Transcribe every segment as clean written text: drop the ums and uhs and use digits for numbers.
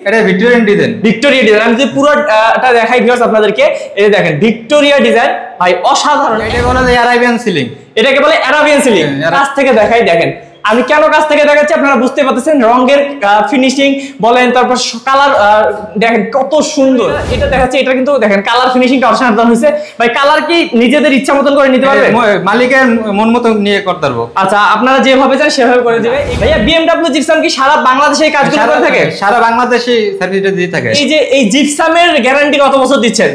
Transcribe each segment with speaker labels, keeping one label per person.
Speaker 1: এটা Victorian design.
Speaker 2: Victoria design আমি যদি পুরোটা দেখাই ভিউয়ার্স আপনাদেরকে, এই দেখেন ভিক্টোরিয়া ডিজাইন ভাই অসাধারণ।
Speaker 1: এটা বলা যায় আরাবিয়ান সিলিং,
Speaker 2: এটাকে বলে আরাবিয়ান সিলিং। কাছ থেকে দেখাই, দেখেন আমি কেন কাছ থেকে দেখাচ্ছি আপনারা বুঝতে পারতেছেন, রঙের ফিনিশিং বলেন, তারপর কালার দেখেন কত সুন্দর। এটা দেখাচ্ছি, এটা কিন্তু দেখেন কালার ফিনিশিংটা অসাধারণ হয়েছে ভাই। কালার কি নিজেদের ইচ্ছা মতন করে নিতে পারবে?
Speaker 1: মালিকের মন মতো নিয়ে করতে পারবো।
Speaker 2: আচ্ছা, আপনারা যেভাবে চান সেভাবে করে দিবে ভাইয়া। বিএমডব্লিউ জিপসাম কি সারা বাংলাদেশে এই কাজগুলো করে থাকে?
Speaker 1: সারা বাংলাদেশে সার্ভিসটা দিয়ে থাকে।
Speaker 2: এই যে এই জিপসামের গ্যারান্টি কত বছর দিচ্ছেন?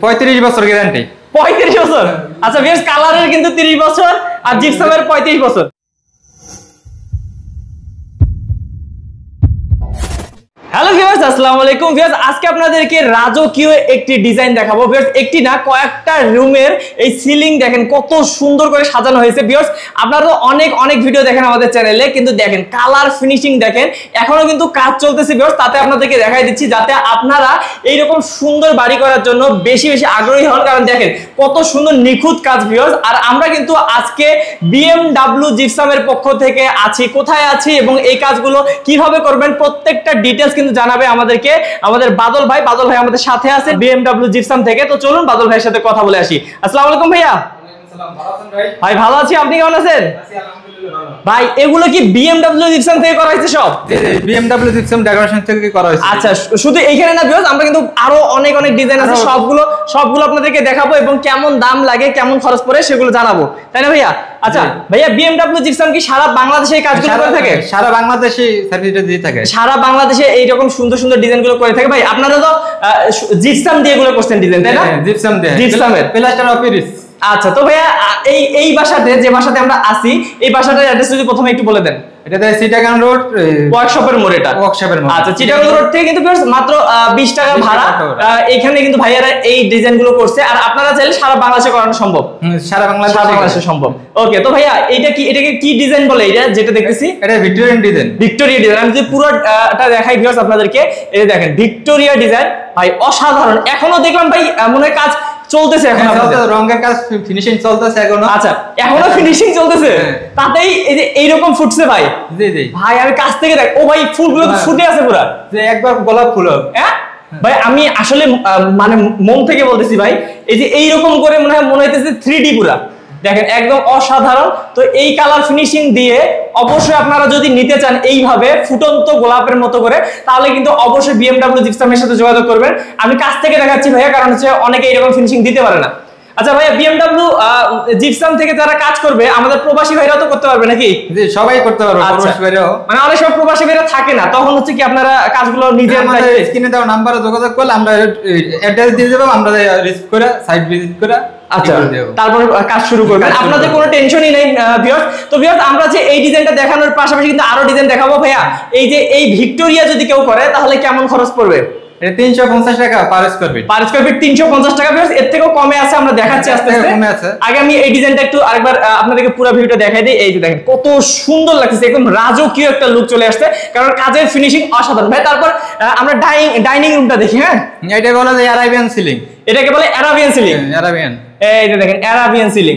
Speaker 1: 35 বছর গ্যারান্টি।
Speaker 2: 35 বছর? আচ্ছা বেশ, কালারের কিন্তু 30 বছর আর জিপসামের 35 বছর। হ্যালো ভিউয়ার্স, আসসালামু আলাইকুম ভিউয়ার্স। আজকে আপনাদেরকে রাজকীয় একটি ডিজাইন দেখাবো ভিউয়ার্স। একটি না, কয়েকটা রুমের এই সিলিং দেখেন কত সুন্দর করে সাজানো হয়েছে ভিউয়ার্স। আপনারা তো অনেক ভিডিও দেখেন আমাদের চ্যানেলে, কিন্তু দেখেন কালার ফিনিশিং দেখেন, এখনো কিন্তু কাজ চলতেছে ভিউয়ার্স। তাতে আপনাদেরকে দেখাই দিচ্ছি যাতে আপনারা এইরকম সুন্দর বাড়ি করার জন্য বেশি আগ্রহী হন, কারণ দেখেন কত সুন্দর নিখুঁত কাজ ভিউয়ার্স। আর আমরা কিন্তু আজকে বিএমডব্লিউ জিপসামের পক্ষ থেকে আছি, কোথায় আছি এবং এই কাজগুলো কিভাবে করবেন প্রত্যেকটা ডিটেইলস কিন্তু জানাবে আমাদেরকে আমাদের বাদল ভাই। বাদল ভাই আমাদের সাথে আছে বিএমডব্লিউ জিপসাম থেকে। তো চলুন বাদল ভাইয়ের সাথে কথা বলে আসি। আসসালামু আলাইকুম ভাইয়া। ভাই ভালো আছি, আপনি কেমন আছেন? ভাই এগুলো কি বিএমডব্লিউ জিপসাম থেকে করা হয়েছে? সব
Speaker 1: বিএমডব্লিউ জিপসাম ডেকোরেশন থেকে করা হয়েছে।
Speaker 2: আচ্ছা, শুধু এইখানে না ভিউয়ার্স, আমরা কিন্তু আরো অনেক ডিজাইন আছে, সবগুলো আপনাদেরকে দেখাবো এবং কেমন দাম লাগে, কেমন খরচ পড়ে সেগুলো জানাবো, তাই না ভাইয়া? আচ্ছা ভাইয়া, বিএমডব্লিউ জিপসাম কি সারা বাংলাদেশে এই কাজগুলো করে থাকে?
Speaker 1: সারা বাংলাদেশে সার্ভিসটা দিয়ে থাকে।
Speaker 2: সারা বাংলাদেশে এইরকম সুন্দর ডিজাইনগুলো করে থাকে ভাই। আপনারা তো জিপসাম দিয়ে এগুলো করছেন ডিজাইন, তাই না?
Speaker 1: জিপসাম দিয়ে,
Speaker 2: জিপসামের
Speaker 1: প্লাস্টার অফ প্যারিস।
Speaker 2: আচ্ছা, তো ভাইয়া এই বাসাতে, যে বাসাতে আমরা আছি, এই বাসাটার অ্যাড্রেস যদি প্রথমে একটু বলে দেন।
Speaker 1: এটা চিটাগাং রোড,
Speaker 2: ওয়ার্কশপের মোড়। এটা
Speaker 1: ওয়ার্কশপের মোড়।
Speaker 2: আচ্ছা, চিটাগাং রোড থেকে কিন্তু মাত্র 20 টাকা ভাড়া। এখানে কিন্তু ভাইয়ারা এই ডিজাইনগুলো করছে, আর আপনারা চাইলে সারা বাংলাদেশে করানো সম্ভব।
Speaker 1: সারা বাংলাদেশে
Speaker 2: সম্ভব। ওকে, তো ভাইয়া এটাকে কি ডিজাইন বলে? এটা যেটা দেখতেছি
Speaker 1: এটা ভিক্টোরিয়ান ডিজাইন।
Speaker 2: ভিক্টোরিয়া ডিজাইন আমি যদি পুরোটা দেখাই ভিউয়ার্স আপনাদেরকে, এই দেখেন ভিক্টোরিয়া ডিজাইন ভাই অসাধারণ। এখনো দেখলাম ভাই মনে হয় কাজ চলতেছে, এখন
Speaker 1: রঙের কাজ ফিনিশিং চলতেছে এখনো।
Speaker 2: আচ্ছা, এখনো ফিনিশিং চলতেছে, তাতেই এই যে এইরকম ফুটছে ভাই।
Speaker 1: জি জি
Speaker 2: ভাই আমি কাছ থেকে দেখ, ও ভাই ফুলগুলো তো ফুটে আছে পুরো,
Speaker 1: যে একবার গোলাপ ফুল।
Speaker 2: হ্যাঁ ভাই, আমি আসলে মানে মন থেকে বলতেছি ভাই, এই যে এইরকম করে মনে হইতেছে 3D পুরা, দেখেন একদম অসাধারণ। তো এই কালার ফিনিশিং দিয়ে অবশ্যই আপনারা যদি নিতে চান এইভাবে ফুটন্ত গোলাপের মতো করে, তাহলে কিন্তু অবশ্যই বিএমডব্লিউ জিপসামের সাথে যোগাযোগ করবেন। আমি কাছ থেকে দেখাচ্ছি ভাইয়া, কারণ হচ্ছে অনেকে এইরকম ফিনিশিং দিতে পারে না। আচ্ছা ভাইয়া, বিএমডব্লিউ জিপসাম থেকে যারা কাজ করবে, আমাদের প্রবাসী ভাইরাও তো করতে পারবে নাকি?
Speaker 1: জি, সবাই করতে পারবে। প্রবাসী ভাইরাও,
Speaker 2: মানে অনেক সব প্রবাসী ভাইরা থাকে না, তখন হচ্ছে কি আপনারা কাজগুলো নিজের
Speaker 1: স্ক্রিনে দেওয়া নাম্বারে যোগাযোগ করলে আমরা অ্যাড্রেস দিয়ে দেব, আমরা রিসিভ করে সাইট ভিজিট করে
Speaker 2: আচ্ছা তারপর কাজ শুরু করবেন। আপনাদের কোনো টেনশনই নেই ভিউয়ার্স। তো ভিউয়ার্স, আমরা যে এই ডিজাইনটা দেখানোর পাশাপাশি কিন্তু আরো ডিজাইন দেখাবো ভাইয়া। এই যে এই ভিক্টোরিয়া যদি কেউ করে, তাহলে কেমন খরচ পড়বে?
Speaker 1: 350 টাকা পার স্কয়ার ফিট।
Speaker 2: 350 টাকা ভিউয়ার্স, এর থেকেও কমে আছে, আমরা দেখাচ্ছি আস্তে আস্তে।
Speaker 1: কমে আছে।
Speaker 2: আগে আমি এই ডিজাইনটা একটু আরেকবার আপনাদেরকে পুরো ভিডিওটা দেখাই দিই। এই যে দেখেন কত সুন্দর লাগছে, একদম রাজকীয় একটা লুক চলে আসছে, কারণ কাজের ফিনিশিং অসাধারণ ভাই। তারপর আমরা ডাইনিং রুমটা দেখি। হ্যাঁ,
Speaker 1: এটা বলা যায় আরাবিয়ান সিলিং।
Speaker 2: এটাকে বলে আরাবিয়ান সিলিং।
Speaker 1: আরাবিয়ান,
Speaker 2: এই যে দেখেন আরাবিয়ান সিলিং।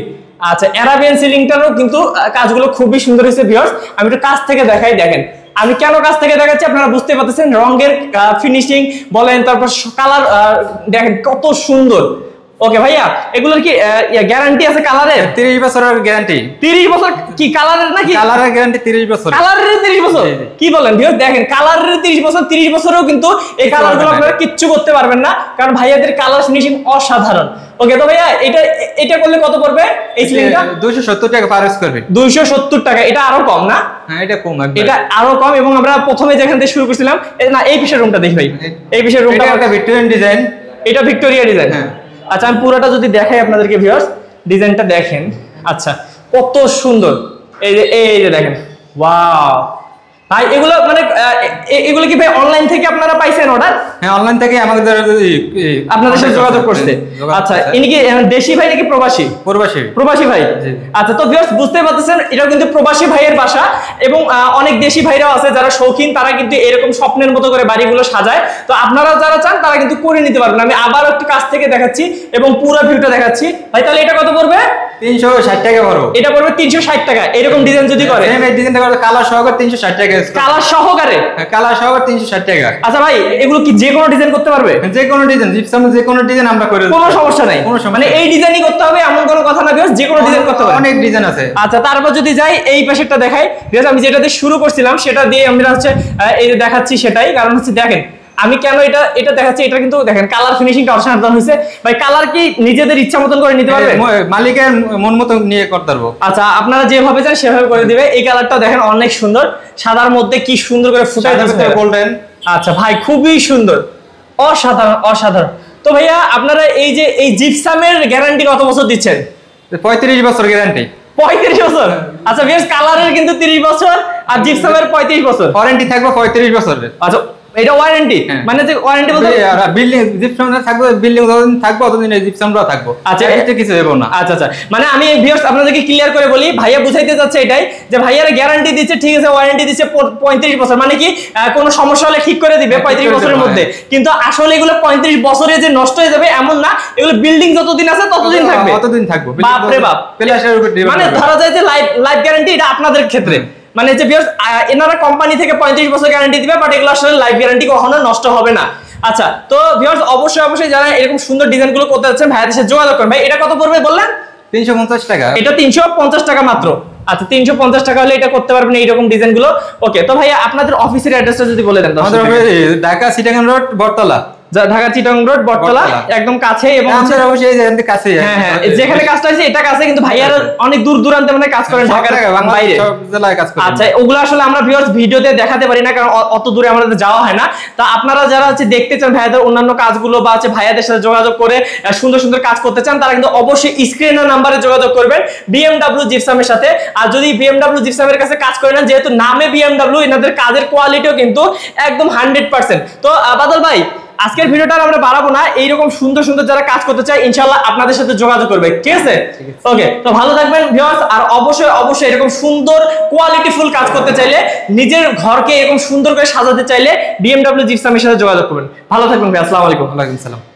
Speaker 2: আচ্ছা, আরাবিয়ান সিলিংটারও কিন্তু কাজগুলো খুবই সুন্দর হয়েছে ভিউয়ার্স। আমি একটু কাছ থেকে দেখাই, দেখেন আমি কেন কাছ থেকে দেখাচ্ছি আপনারা বুঝতে পারতেছেন, রঙের ফিনিশিং বলেন, তারপর কালার দেখেন কত সুন্দর। ওকে ভাইয়া, এগুলোর কি গ্যারান্টি আছে? কালারের
Speaker 1: 30 বছরের গ্যারান্টি।
Speaker 2: 30 বছর কি কালারের নাকি?
Speaker 1: কালারের গ্যারান্টি 30 বছর।
Speaker 2: কালারের 30 বছর কি বলেন ভিউয়ার্স? দেখেন কালারের 30 বছর, 30 বছরেও কিন্তু এই কালারগুলো আপনারা কিচ্ছু করতে পারবেন না, কারণ ভাইয়াদের কালার ফিনিশিং অসাধারণ। ওকে, তো ভাইয়া এটা করলে কত পড়বে এই সিলিংটা?
Speaker 1: 270 টাকা পার স্কয়ার ফিট।
Speaker 2: 270 টাকা। এটা আরো কম না?
Speaker 1: হ্যাঁ, এটা কম,
Speaker 2: এটা আরো কম। এবং আমরা প্রথমে যেখান থেকে শুরু করছিলাম, না এই পিছের রুমটা দেখি ভাই, এই পিছের রুমটা
Speaker 1: একটা ভিক্টোরিয়ান ডিজাইন।
Speaker 2: এটা ভিক্টোরিয়া ডিজাইন।
Speaker 1: হ্যাঁ।
Speaker 2: আচ্ছা, আমি পুরোটা যদি দেখাই আপনাদেরকে ভিউয়ার্স, ডিজাইনটা দেখেন। আচ্ছা, কত সুন্দর। এই যে দেখেন, ওয়াও ভাই, এগুলো মানে এগুলো কি ভাই অনলাইন থেকে আপনারা পাইছেন অর্ডার?
Speaker 1: হ্যাঁ, অনলাইন থেকে আমাদের
Speaker 2: আপনাদের সাথে যোগাযোগ করতে। আচ্ছা, ইনি কি দেশি ভাই নাকি প্রবাসী? প্রবাসী ভাই। আচ্ছা, তো ভিউয়ার্স বুঝতে পারতেছেন, এটা কিন্তু প্রবাসী ভাইয়ের বাসা, এবং অনেক দেশি ভাইরাও আছে যারা শৌখিন, তারা কিন্তু এরকম স্বপ্নের মতো করে বাড়িগুলো সাজায়। তো আপনারা যারা চান তারা কিন্তু করে নিতে পারবেন। আমি আবার একটু কাছ থেকে দেখাচ্ছি এবং পুরো ভিউটা দেখাচ্ছি ভাই। তাহলে এটা কত পড়বে?
Speaker 1: 360 টাকা বড়,
Speaker 2: এটা পড়বে 360 টাকা। এরকম ডিজাইন যদি করে
Speaker 1: সেম এই ডিজাইনটা করে কালার সহকারে 360 টাকা,
Speaker 2: কালার সহকারে,
Speaker 1: কালার সহকারে 360 টাকা।
Speaker 2: আচ্ছা ভাই এগুলো কি যে কোনো ডিজাইন করতে পারবে?
Speaker 1: যে কোনো ডিজাইন, জিপসাম যে কোনো ডিজাইন আমরা করে দেব,
Speaker 2: কোনো সমস্যা নাই,
Speaker 1: কোনো সমস্যা
Speaker 2: মানে এই ডিজাইনই করতে হবে এমন কোনো কথা না ভিউয়ার্স, যে কোনো ডিজাইন করতে পারবে,
Speaker 1: অনেক ডিজাইন আছে।
Speaker 2: আচ্ছা তারপর যদি যাই এই পাশেরটা দেখাই ভিউয়ার্স, আমি যেটা দিয়ে শুরু করছিলাম সেটা দিয়ে আমরা হচ্ছে এই যে দেখাচ্ছি সেটাই, কারণ হচ্ছে দেখেন আমি কেন এটা দেখাচ্ছি, এটা কিন্তু দেখেন কালার ফিনিশিংটা অসাধারণ হয়েছে ভাই। কালার কি নিজেদের ইচ্ছা মতন করে নিতে পারবে?
Speaker 1: মালিকের মন মতো নিয়ে করতে পারবো।
Speaker 2: আচ্ছা আপনারা যেভাবে চান সেভাবে করে দিবে। এই কালারটা দেখেন অনেক সুন্দর, সাদার মধ্যে কি সুন্দর করে ফুটাই দিচ্ছে
Speaker 1: গোল্ডেন।
Speaker 2: আচ্ছা ভাই খুবই সুন্দর, অসাধারণ অসাধারণ। তো ভাইয়া আপনারা এই যে এই জিপসামের গ্যারান্টি কত বছর দিচ্ছেন?
Speaker 1: 35 বছর গ্যারান্টি।
Speaker 2: 35 বছর? আচ্ছা বেশ, কালারের কিন্তু 30 বছর আর জিপসামের 35 বছর,
Speaker 1: ওয়ারেন্টি থাকবে 35 বছরের।
Speaker 2: আচ্ছা এটা ওয়ারেন্টি, মানে যে ওয়ারেন্টি বলতে
Speaker 1: বিল্ডিং জিপসামটা থাকবে, বিল্ডিং যতদিন থাকবে ততদিন এই জিপসামটা থাকবে।
Speaker 2: আচ্ছা
Speaker 1: এটা কিছু হবে না।
Speaker 2: আচ্ছা আচ্ছা, মানে আমি ভিউয়ার্স আপনাদেরকে ক্লিয়ার করে বলি, ভাইয়া বুঝাইতে যাচ্ছে এটাই যে ভাইয়ার গ্যারান্টি দিচ্ছে, ঠিক আছে ওয়ারেন্টি দিচ্ছে 35 বছর, মানে কি কোনো সমস্যা হলে ঠিক করে দিবে 35 বছরের মধ্যে, কিন্তু আসলে এগুলো 35 বছরে যে নষ্ট হয়ে যাবে এমন না, এগুলো বিল্ডিং যতদিন আছে ততদিন থাকবে,
Speaker 1: ততদিন থাকবে।
Speaker 2: বাপ রে বাপ,
Speaker 1: প্লাসের উপর
Speaker 2: মানে ধরা যায় যে লাইফ গ্যারান্টি এটা আপনাদের ক্ষেত্রে, মানে যে ভিউয়ার্স এনারা কোম্পানি থেকে 35 বছর গ্যারান্টি দিবে, বাট এগুলো আসলে লাইফ গ্যারান্টি কখনো নষ্ট হবে না। আচ্ছা তো ভিউয়ার্স অবশ্যই যারা এরকম সুন্দর ডিজাইনগুলো করতে যাচ্ছেন ভাইয়াদের সাথে যোগাযোগ করুন। ভাই এটা কত পড়বে বললেন?
Speaker 1: 350 টাকা।
Speaker 2: এটা 350 টাকা মাত্র। আচ্ছা 350 টাকা হলে এটা করতে পারবেন এইরকম ডিজাইনগুলো। ওকে, তো ভাইয়া আপনাদের অফিসের অ্যাড্রেসটা যদি বলে দেন।
Speaker 1: আমাদের ঢাকা চিটাগাং রোড বটতলা,
Speaker 2: ঢাকা চিটাগাং রোড বটতলা একদম কাছে, এবং
Speaker 1: আমাদের অবশ্যই এই কাছে।
Speaker 2: হ্যাঁ হ্যাঁ, যেখানে কাজটা আছে এটা কাছে, কিন্তু ভাইয়ারা অনেক দূর দূরান্তে মানে কাজ করেন ঢাকার বাইরে,
Speaker 1: সব জেলায় কাজ করেন।
Speaker 2: আচ্ছা ওগুলো আসলে আমরা ভিউয়ার্স ভিডিওতে দেখাতে পারি না, কারণ অত দূরে আমাদের যাওয়া হয় না। তা আপনারা যারা হচ্ছে দেখতে চান ভাইয়াদের অন্যান্য কাজগুলো বা হচ্ছে ভাইয়াদের সাথে যোগাযোগ করে সুন্দর সুন্দর কাজ করতে চান, তারা কিন্তু অবশ্যই স্ক্রিনের নাম্বারে যোগাযোগ করবেন বিএমডব্লিউ জিপসামের সাথে। আর যদি বিএমডব্লিউ জিপসামের কাছে কাজ করে নেন, যেহেতু নামে বিএমডব্লিউ, এনাদের কাজের কোয়ালিটিও কিন্তু একদম 100%। তো বাদল ভাই আজকের ভিডিওটা আমরা বাড়াবো না, এইরকম সুন্দর সুন্দর যারা কাজ করতে চায় ইনশাআল্লাহ আপনাদের সাথে যোগাযোগ করবে, ঠিক আছে? ওকে, তো ভালো থাকবেন ভিউয়ার্স, আর অবশ্যই এরকম সুন্দর কোয়ালিটিফুল কাজ করতে চাইলে, নিজের ঘরকে এরকম সুন্দর করে সাজাতে চাইলে বিএমডব্লিউ জিপসামের সাথে যোগাযোগ করবেন। ভালো থাকবেন ভাই, আসসালামু আলাইকুম।
Speaker 1: ওয়ালাইকুম আসসালাম।